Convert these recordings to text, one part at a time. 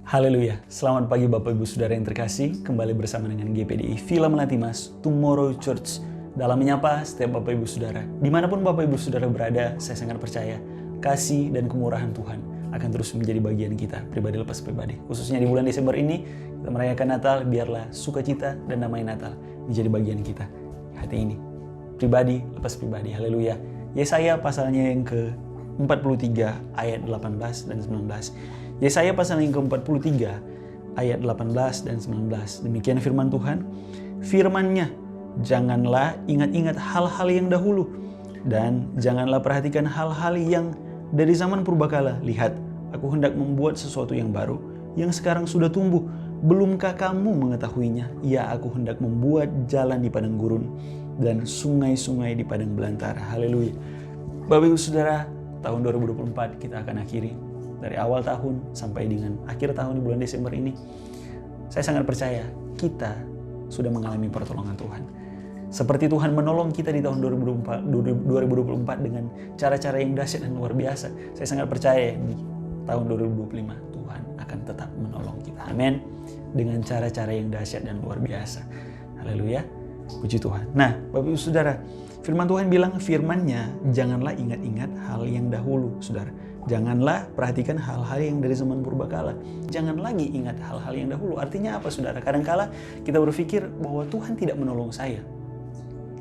Haleluya, selamat pagi Bapak Ibu Saudara yang terkasih. Kembali bersama dengan GPDI Villa Melati Mas, Tomorrow Church. Dalam menyapa setiap Bapak Ibu Saudara, dimanapun Bapak Ibu Saudara berada, saya sangat percaya kasih dan kemurahan Tuhan akan terus menjadi bagian kita, pribadi lepas pribadi. Khususnya di bulan Desember ini, kita merayakan Natal, biarlah sukacita dan damai Natal menjadi bagian kita hati ini. Pribadi lepas pribadi, haleluya. Yesaya pasalnya yang ke-43 ayat 18 dan 19. Yesaya pasal yang ke-43 ayat 18 dan 19. Demikian firman Tuhan. Firman-Nya, janganlah ingat-ingat hal-hal yang dahulu, dan janganlah perhatikan hal-hal yang dari zaman purbakala. Lihat, aku hendak membuat sesuatu yang baru, yang sekarang sudah tumbuh. Belumkah kamu mengetahuinya? Ya, aku hendak membuat jalan di padang gurun dan sungai-sungai di padang belantara. Haleluya. Bapak Ibu Saudara, tahun 2024 kita akan akhiri. Dari awal tahun sampai dengan akhir tahun di bulan Desember ini, saya sangat percaya kita sudah mengalami pertolongan Tuhan. Seperti Tuhan menolong kita di tahun 2024 dengan cara-cara yang dahsyat dan luar biasa. Saya sangat percaya di tahun 2025 Tuhan akan tetap menolong kita. Amin. Dengan cara-cara yang dahsyat dan luar biasa. Haleluya. Puji Tuhan. Nah, Bapak Ibu Saudara, firman Tuhan bilang, firman-Nya, janganlah ingat-ingat hal yang dahulu, Saudara. Janganlah perhatikan hal-hal yang dari zaman purbakala. Jangan lagi ingat hal-hal yang dahulu. Artinya apa, Saudara? Kadangkala kita berpikir bahwa Tuhan tidak menolong saya.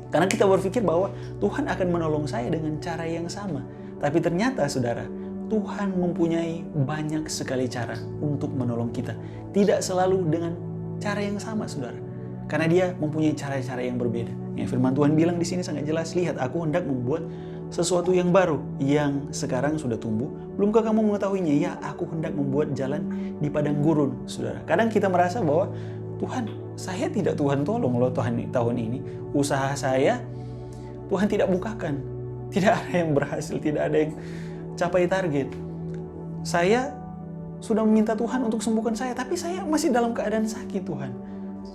Karena kita berpikir bahwa Tuhan akan menolong saya dengan cara yang sama. Tapi ternyata, Saudara, Tuhan mempunyai banyak sekali cara untuk menolong kita. Tidak selalu dengan cara yang sama, Saudara. Karena Dia mempunyai cara-cara yang berbeda. Yang firman Tuhan bilang di sini sangat jelas, lihat, aku hendak membuat sesuatu yang baru, yang sekarang sudah tumbuh. Belumkah kamu mengetahuinya? Ya, aku hendak membuat jalan di padang gurun, Saudara. Kadang kita merasa bahwa Tuhan, saya tidak Tuhan tolong loh tahun ini. Usaha saya, Tuhan tidak bukakan. Tidak ada yang berhasil, tidak ada yang capai target. Saya sudah meminta Tuhan untuk sembuhkan saya, tapi saya masih dalam keadaan sakit, Tuhan.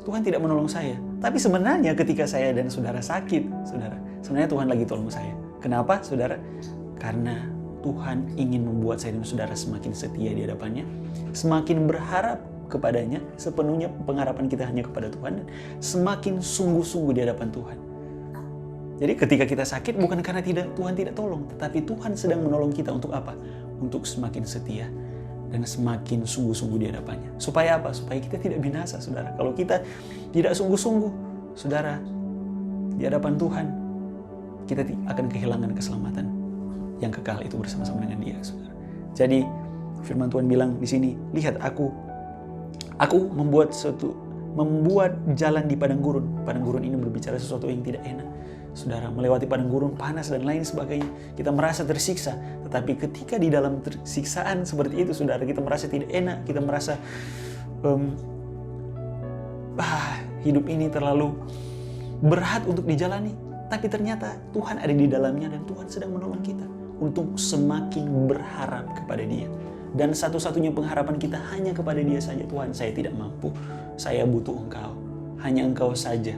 Tuhan tidak menolong saya. Tapi sebenarnya ketika saya dan saudara sakit, Saudara, sebenarnya Tuhan lagi tolong saya. Kenapa, Saudara? Karena Tuhan ingin membuat saya dan saudara semakin setia di hadapannya, semakin berharap kepadanya, sepenuhnya pengharapan kita hanya kepada Tuhan, dan semakin sungguh-sungguh di hadapan Tuhan. Jadi ketika kita sakit bukan karena Tuhan tidak tolong, tetapi Tuhan sedang menolong kita untuk apa? Untuk semakin setia dan semakin sungguh-sungguh di hadapannya. Supaya apa? Supaya kita tidak binasa, Saudara. Kalau kita tidak sungguh-sungguh, Saudara, di hadapan Tuhan, kita akan kehilangan keselamatan yang kekal itu bersama-sama dengan Dia, Saudara. Jadi firman Tuhan bilang di sini, lihat, aku membuat jalan di padang gurun. Padang gurun ini berbicara sesuatu yang tidak enak, Saudara. Melewati padang gurun, panas dan lain sebagainya, kita merasa tersiksa. Tetapi ketika di dalam siksaan seperti itu, Saudara, kita merasa tidak enak, kita merasa hidup ini terlalu berat untuk dijalani. Tapi ternyata Tuhan ada di dalamnya dan Tuhan sedang menolong kita untuk semakin berharap kepada Dia. Dan satu-satunya pengharapan kita hanya kepada Dia saja. Tuhan, saya tidak mampu, saya butuh Engkau, hanya Engkau saja.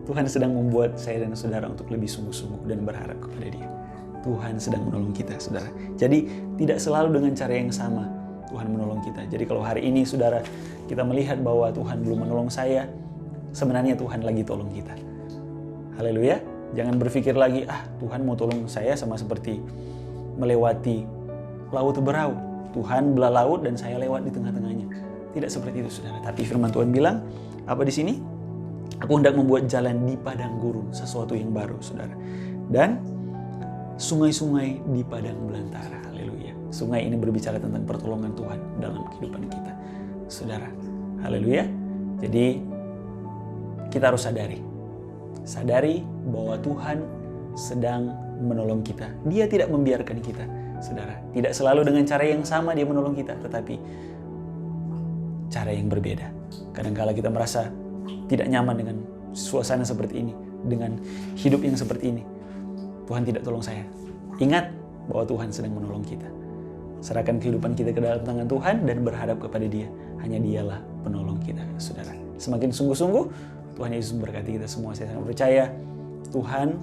Tuhan sedang membuat saya dan saudara untuk lebih sungguh-sungguh dan berharap kepada Dia. Tuhan sedang menolong kita, Saudara. Jadi tidak selalu dengan cara yang sama Tuhan menolong kita. Jadi kalau hari ini, Saudara, kita melihat bahwa Tuhan belum menolong saya, sebenarnya Tuhan lagi tolong kita. Haleluya. Jangan berpikir lagi, Tuhan mau tolong saya sama seperti melewati laut berau. Tuhan belah laut dan saya lewat di tengah-tengahnya. Tidak seperti itu, Saudara. Tapi firman Tuhan bilang, apa di sini? Aku hendak membuat jalan di padang gurun, sesuatu yang baru, Saudara. Dan sungai-sungai di padang belantara. Haleluya. Sungai ini berbicara tentang pertolongan Tuhan dalam kehidupan kita, Saudara. Haleluya. Jadi kita harus sadari bahwa Tuhan sedang menolong kita. Dia tidak membiarkan kita, Saudara. Tidak selalu dengan cara yang sama Dia menolong kita, tetapi cara yang berbeda. Kadang-kala kita merasa tidak nyaman dengan suasana seperti ini, dengan hidup yang seperti ini. Tuhan tidak tolong saya. Ingat bahwa Tuhan sedang menolong kita. Serahkan kehidupan kita ke dalam tangan Tuhan dan berharap kepada Dia. Hanya Dialah penolong kita, Saudara. Semakin sungguh-sungguh, Tuhan Yesus memberkati kita semua. Saya sangat percaya Tuhan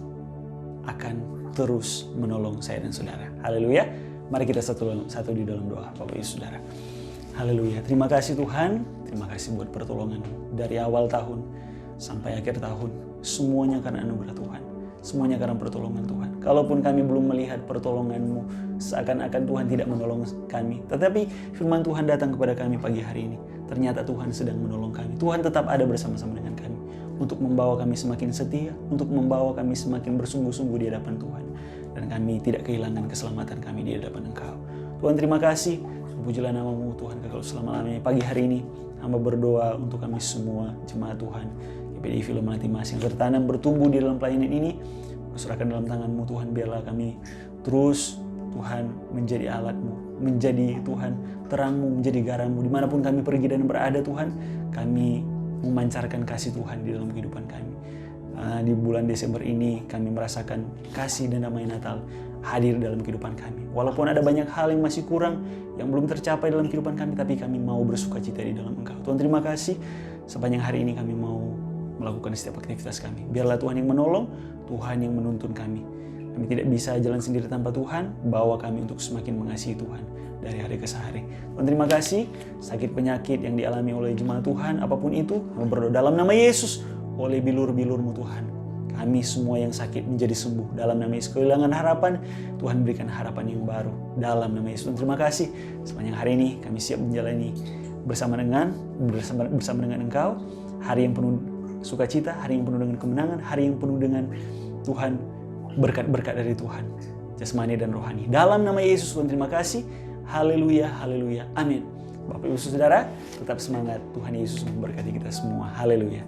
akan terus menolong saya dan saudara. Haleluya. Mari kita satu di dalam doa, Bapak Ibu Saudara. Haleluya. Terima kasih Tuhan. Terima kasih buat pertolongan dari awal tahun sampai akhir tahun. Semuanya karena anugerah Tuhan. Semuanya karena pertolongan Tuhan. Kalaupun kami belum melihat pertolongan-Mu, seakan-akan Tuhan tidak menolong kami. Tetapi firman Tuhan datang kepada kami pagi hari ini. Ternyata Tuhan sedang menolong kami. Tuhan tetap ada bersama-sama dengan kami. Untuk membawa kami semakin setia. Untuk membawa kami semakin bersungguh-sungguh di hadapan Tuhan. Dan kami tidak kehilangan keselamatan kami di hadapan Engkau. Tuhan terima kasih. Pujilah nama-Mu Tuhan kekal selama-lamanya. Pagi hari ini hamba berdoa untuk kami semua jemaat Tuhan. GPDI Phila Melati Mas yang tertanam bertumbuh di dalam pelayanan ini. Serahkan dalam tangan-Mu Tuhan, biarlah kami terus Tuhan menjadi alat-Mu, menjadi Tuhan terang-Mu, menjadi garam-Mu. Dimanapun kami pergi dan berada Tuhan, kami memancarkan kasih Tuhan di dalam kehidupan kami. Di bulan Desember ini kami merasakan kasih dan damai Natal hadir dalam kehidupan kami. Walaupun ada banyak hal yang masih kurang, yang belum tercapai dalam kehidupan kami, tapi kami mau bersuka cita di dalam Engkau. Tuhan terima kasih, sepanjang hari ini kami mau melakukan setiap aktivitas kami. Biarlah Tuhan yang menolong, Tuhan yang menuntun kami. Kami tidak bisa jalan sendiri tanpa Tuhan, bawa kami untuk semakin mengasihi Tuhan dari hari ke hari. Tuhan terima kasih, sakit penyakit yang dialami oleh jemaat Tuhan, apapun itu, kami berdoa dalam nama Yesus, oleh bilur-bilur-Mu Tuhan. Kami semua yang sakit menjadi sembuh. Dalam nama Yesus, kehilangan harapan, Tuhan berikan harapan yang baru. Dalam nama Yesus, terima kasih. Sepanjang hari ini kami siap menjalani bersama dengan Engkau. Hari yang penuh sukacita, hari yang penuh dengan kemenangan, hari yang penuh dengan Tuhan, berkat-berkat dari Tuhan. Jasmani dan rohani. Dalam nama Yesus, Tuhan terima kasih. Haleluya, haleluya, amin. Bapak Ibu Saudara, tetap semangat. Tuhan Yesus memberkati kita semua. Haleluya.